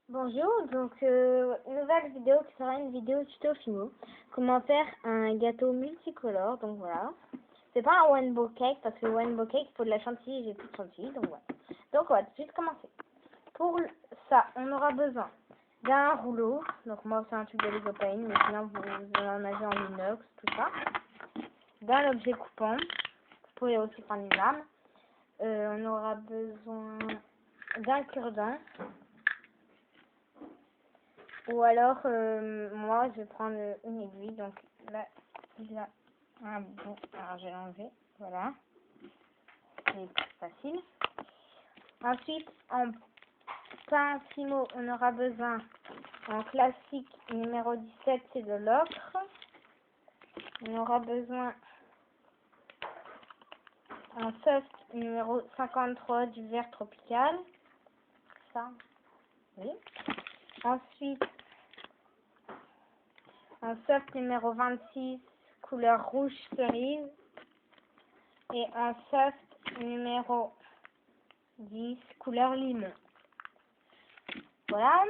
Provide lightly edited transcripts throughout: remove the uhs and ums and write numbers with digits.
Bonjour, donc nouvelle vidéo qui sera une vidéo tuto Fimo. Comment faire un gâteau multicolore, donc voilà. C'est pas un rainbow cake parce que rainbow cake, il faut de la chantilly et j'ai plus de chantilly, donc voilà. Donc on va tout de suite commencer. Pour ça, on aura besoin d'un rouleau, donc moi c'est un tube de Lego Paint, mais sinon vous en avez en inox, tout ça. D'un objet coupant, vous pouvez aussi prendre une lame. On aura besoin d'un cure-dent. Ou alors, moi, je vais prendre une aiguille. Donc là, il y a un bout. Alors, je vais l'enlever. Voilà. C'est plus facile. Ensuite, en pain Fimo, on aura besoin, en classique numéro 17, c'est de l'ocre. On aura besoin, en soft numéro 53, du vert tropical. Ça, oui. Ensuite, en soft numéro 26, couleur rouge cerise. Et un soft numéro 10, couleur limon. Voilà.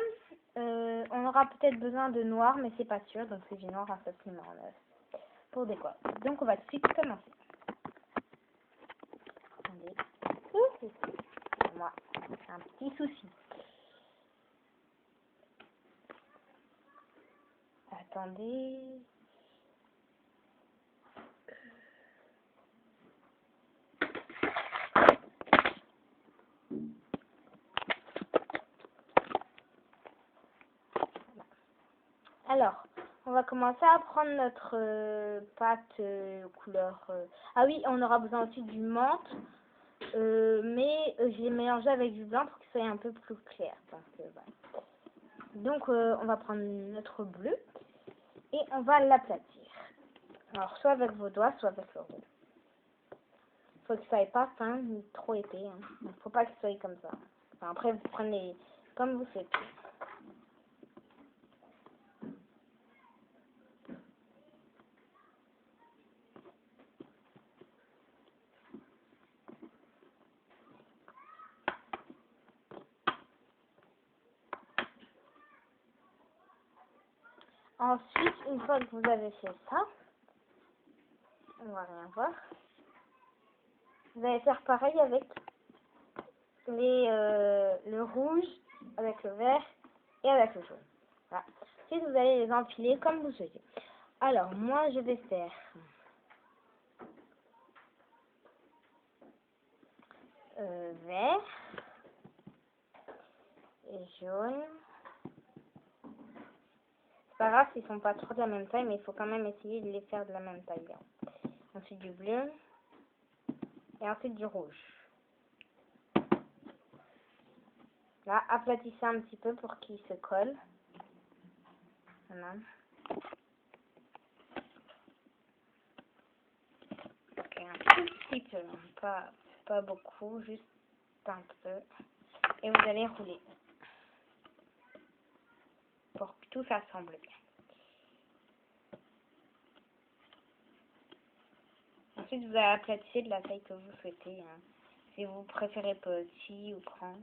On aura peut-être besoin de noir, mais c'est pas sûr. Donc c'est du noir à soft numéro 9 pour décorer. Donc on va tout de suite commencer. Attendez. Moi, un petit souci. Attendez. Alors, on va commencer à prendre notre pâte couleur... Ah oui, on aura besoin aussi du menthe, mais j'ai mélangé avec du blanc pour qu'il soit un peu plus clair. Donc, on va prendre notre bleu et on va l'aplatir. Alors, soit avec vos doigts, soit avec le rouleau. Faut qu'il soit pas fin ni trop épais. Hein. Donc, faut pas qu'il soit comme ça. Enfin, après, vous prenez comme vous souhaitez. Ensuite, une fois que vous avez fait ça, on va rien voir. Vous allez faire pareil avec le rouge, avec le vert et avec le jaune. Voilà. Ensuite, vous allez les empiler comme vous souhaitez. Alors, moi, je vais faire vert et jaune. C'est pas grave s'ils sont pas trop de la même taille, mais il faut quand même essayer de les faire de la même taille. Ensuite du bleu et ensuite du rouge. Là, aplatissez un petit peu pour qu'ils se collent. Voilà. Ok, un tout petit peu, pas beaucoup, juste un peu. Et vous allez rouler pour que tout s'assemble bien. Ensuite, vous allez aplatir de la taille que vous souhaitez. Hein. Si vous préférez petit ou grand.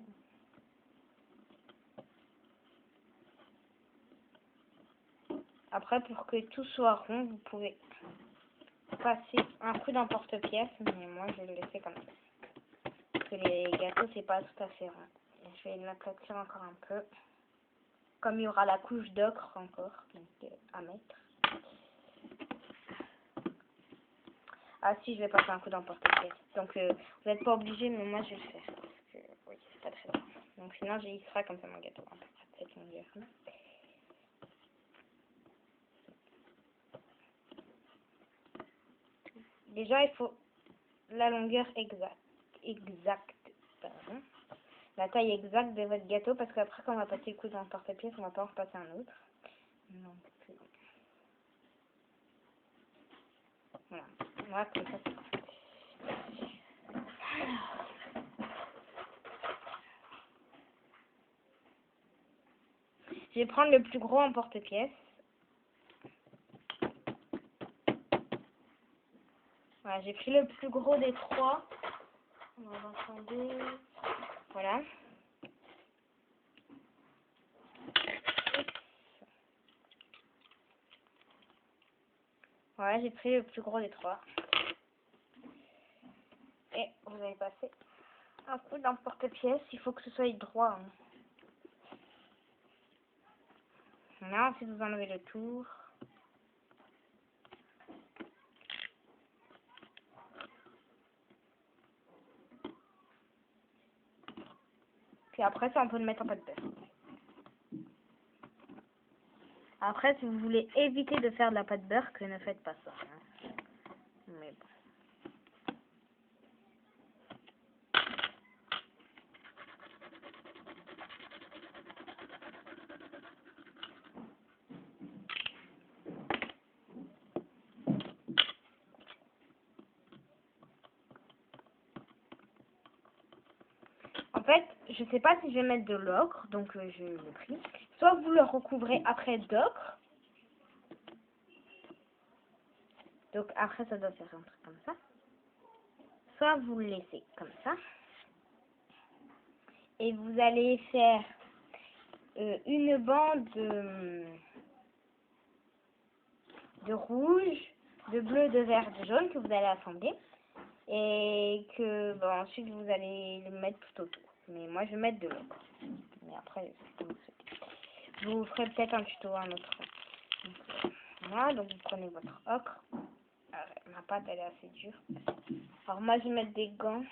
Après, pour que tout soit rond, vous pouvez passer un coup d'emporte-pièce. Mais moi, je le laisse comme ça. Parce que les gâteaux, c'est pas tout à fait rond. Et je vais l'aplatir encore un peu. Comme il y aura la couche d'ocre encore donc, à mettre. Ah si, je vais passer un coup d'emporte-pièce. Donc vous n'êtes pas obligé, mais moi je vais le faire. Parce que oui, c'est pas très bon. Donc sinon, il sera comme ça mon gâteau, à peu près de cette longueur. Déjà, il faut la longueur exacte, pardon. La taille exacte de votre gâteau, parce qu'après, quand on va passer le coup d'emporte-pièce, on va pas en repasser un autre. Donc, voilà. Voilà, comme ça, c'est bon. Je vais prendre le plus gros emporte-pièce. Voilà, j'ai pris le plus gros des trois. On va attendre. Voilà. Voilà, j'ai pris le plus gros des trois. Et vous allez passer un coup dans le porte-pièce. Il faut que ce soit droit. Là, ensuite vous enlevez le tour. Puis après ça, on peut le mettre en pâte beurre. Après, si vous voulez éviter de faire de la pâte beurre, que ne faites pas ça. Hein. Mais bon. En fait, je sais pas si je vais mettre de l'ocre, donc je l'ai pris. Soit vous le recouvrez après d'ocre. Donc après, ça doit faire un truc comme ça. Soit vous le laissez comme ça. Et vous allez faire une bande de rouge, de bleu, de vert, de jaune que vous allez assembler. Et que ensuite vous allez le mettre tout autour. Mais moi je vais mettre de l'ocre. Mais après, c'est comme ça. Je vous ferai peut-être un tuto un autre. Donc, voilà, donc vous prenez votre ocre. Ma pâte elle est assez dure. Alors moi je vais mettre des gants.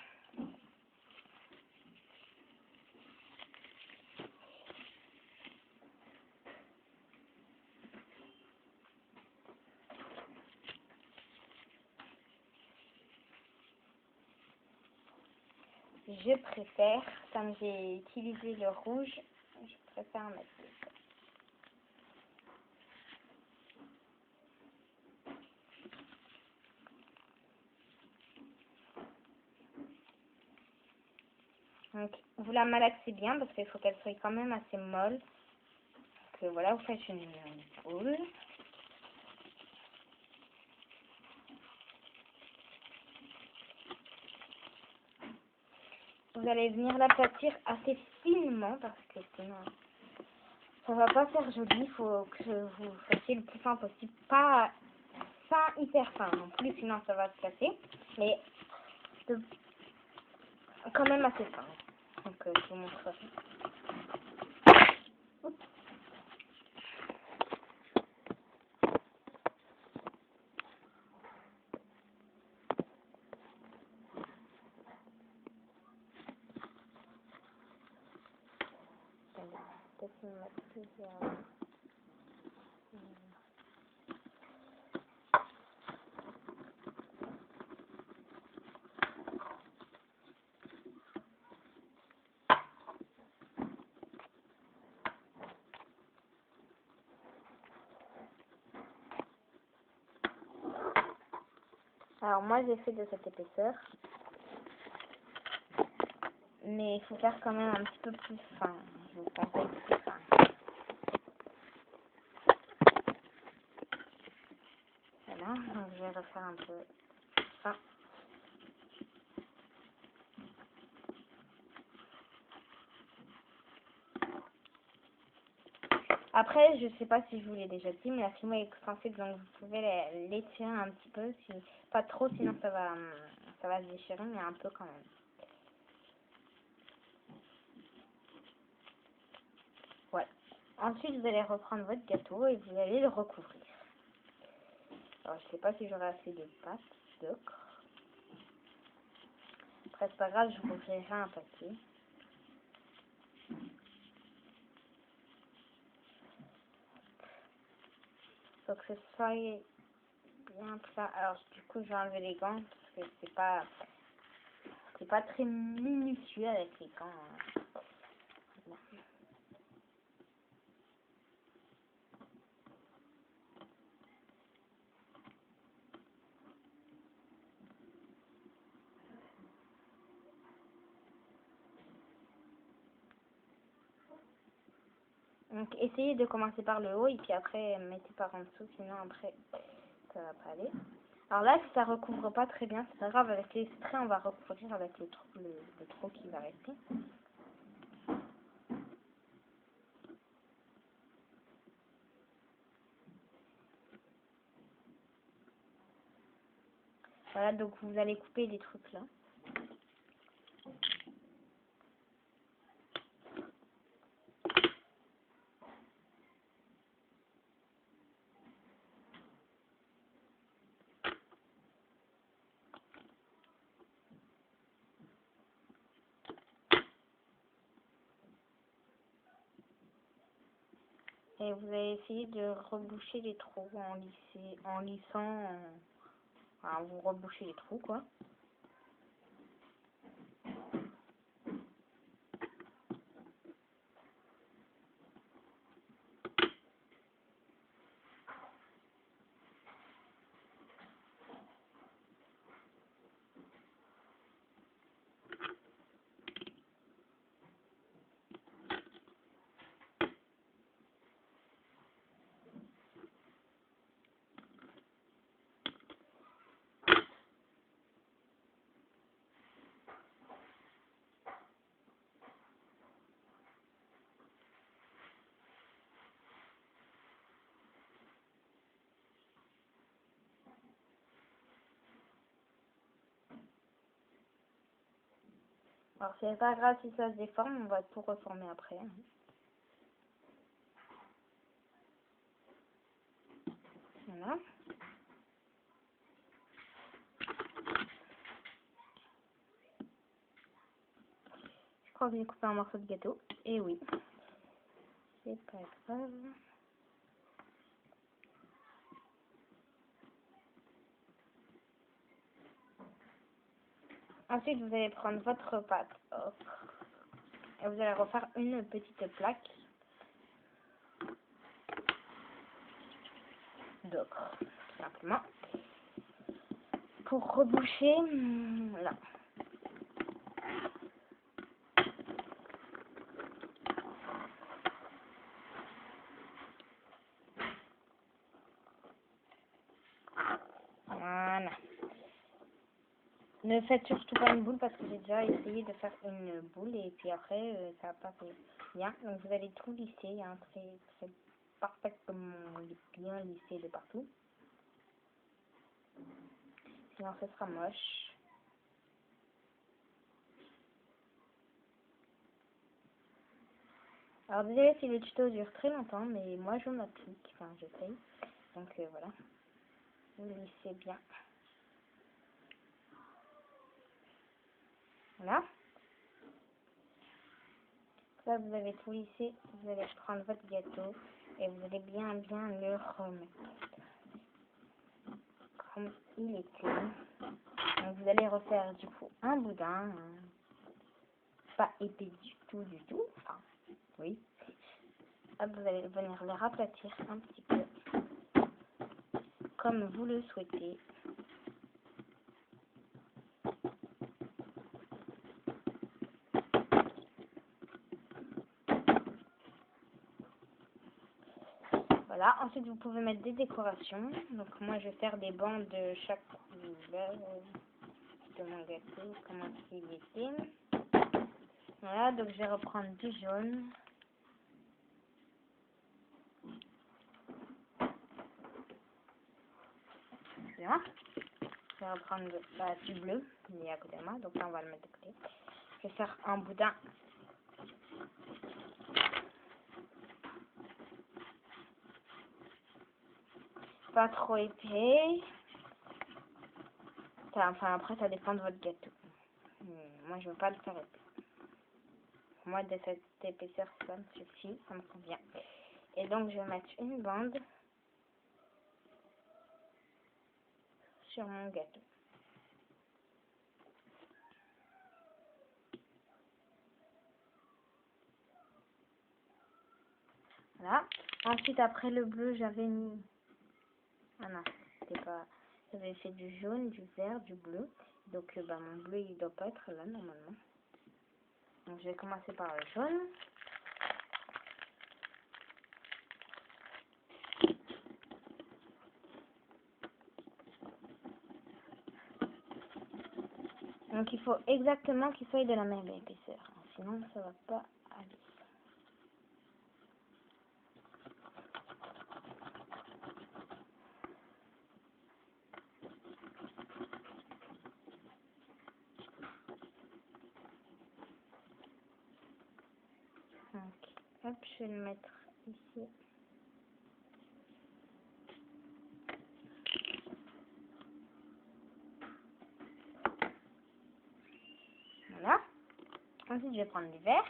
Je préfère, comme j'ai utilisé le rouge, je préfère mettre le gants. Donc, vous la malaxez bien parce qu'il faut qu'elle soit quand même assez molle. Donc, voilà, vous faites une boule. Vous allez venir l'aplatir assez finement parce que sinon ça va pas faire joli. Il faut que vous fassiez le plus fin possible. Pas hyper fin non plus, sinon ça va se casser. Mais quand même assez fin. Donc je vous montre ça. Peut-être me mettre plusieurs. Alors moi j'ai fait de cette épaisseur. Mais il faut faire quand même un petit peu plus fin. Je vous conseille plus fin. Voilà, donc je vais refaire un peu fin. Après, je sais pas si je vous l'ai déjà dit, mais la fimo est extensible, donc vous pouvez l'étirer un petit peu, si pas trop, sinon ça va se déchirer, mais un peu quand même. Voilà. Ensuite, vous allez reprendre votre gâteau et vous allez le recouvrir. Alors, je sais pas si j'aurai assez de pâte, d'ocre. Après, c'est pas grave, je vous ouvrirai un papier. Faut que ce soit bien plat. Alors, du coup, je vais enlever les gants parce que c'est pas très minutieux avec les gants. Hein. Donc essayez de commencer par le haut et puis après mettez par en dessous, sinon après ça va pas aller. Alors là, si ça recouvre pas très bien, c'est pas grave, avec les sprays on va recouvrir avec le trou qui va rester. Voilà, donc vous allez couper les trucs là. Et vous allez essayer de reboucher les trous en lissant, enfin, vous rebouchez les trous quoi. Alors c'est pas grave si ça se déforme, on va tout reformer après. Voilà. Je crois que j'ai coupé un morceau de gâteau. Et oui. C'est pas grave. Ensuite, vous allez prendre votre pâte et vous allez refaire une petite plaque d'ocre, tout simplement, pour reboucher là. Voilà. Ne faites surtout pas une boule parce que j'ai déjà essayé de faire une boule et puis après ça n'a pas fait bien. Donc vous allez tout lisser, hein, très parfaitement bien lissé de partout. Sinon ce sera moche. Alors désolé si le tuto dure très longtemps, mais moi je m'applique, enfin j'essaye. Donc voilà, vous lissez bien. Voilà. Là, vous avez tout lissé, vous allez prendre votre gâteau et vous allez bien le remettre comme il était. Donc vous allez refaire du coup un boudin, pas épais du tout, enfin oui. Hop, vous allez venir le raplatir un petit peu comme vous le souhaitez. Voilà, ensuite vous pouvez mettre des décorations. Donc moi je vais faire des bandes de chaque couleur de mon gâteau, comment il était. Voilà, donc je vais reprendre du jaune. Bien. Je vais reprendre du bleu, il est à côté de moi, donc là on va le mettre de côté. Je vais faire un boudin. Pas trop épais. Enfin après ça dépend de votre gâteau. Moi je veux pas le faire épais. Pour moi de cette épaisseur ça me suffit, ça me convient. Et donc je vais mettre une bande sur mon gâteau. Voilà. Ensuite après le bleu j'avais mis... Ah non, c'était pas... J'avais fait du jaune, du vert, du bleu. Donc mon bleu il doit pas être là normalement. Donc je vais commencer par le jaune. Donc il faut exactement qu'il soit de la même épaisseur, sinon ça va pas aller. Donc, hop, je vais le mettre ici. Voilà. Ensuite, je vais prendre du verre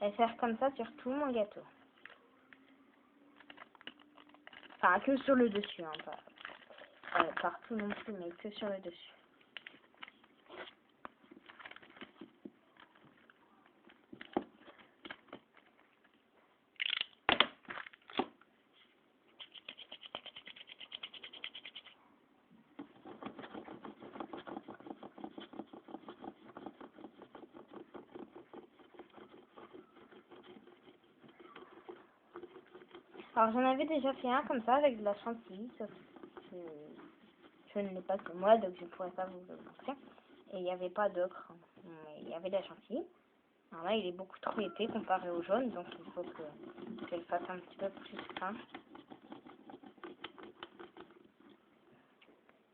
et faire comme ça sur tout mon gâteau. Enfin, que sur le dessus, hein, pas partout non plus, mais que sur le dessus. Alors, j'en avais déjà fait un comme ça avec de la chantilly, sauf que je ne l'ai pas que moi, donc je ne pourrais pas vous le montrer. Et il n'y avait pas d'ocre, mais il y avait de la chantilly. Alors là, il est beaucoup trop épais comparé au jaune, donc il faut que je le fasse un petit peu plus fin.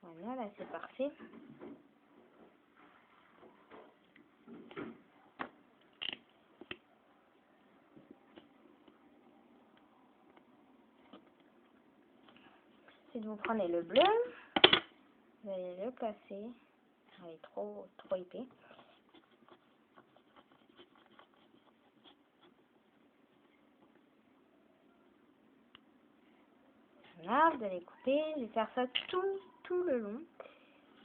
Voilà, là c'est parfait. Ensuite, vous prenez le bleu, vous allez le casser. Il est trop épais. Voilà, vous allez couper. Je vais faire ça tout le long.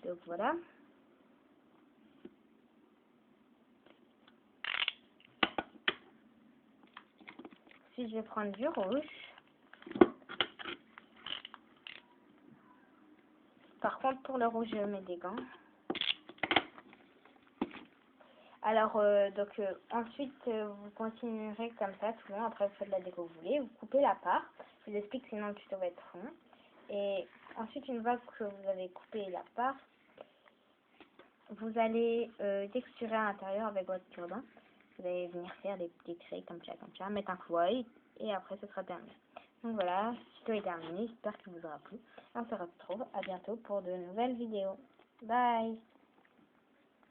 Donc voilà. Ensuite, je vais prendre du rouge. Par contre, pour le rouge, je mets des gants. Alors, ensuite, vous continuerez comme ça tout le long. Après, vous faites la déco que vous voulez. Vous coupez la part. Je vous explique, sinon le tuto va être long. Et ensuite, une fois que vous avez coupé la part, vous allez texturer à l'intérieur avec votre cure-dent. Vous allez venir faire des petits traits comme ça, mettre un foil et après, ce sera terminé. Donc voilà, ce tuto est terminé. J'espère qu'il vous aura plu. On se retrouve à bientôt pour de nouvelles vidéos. Bye!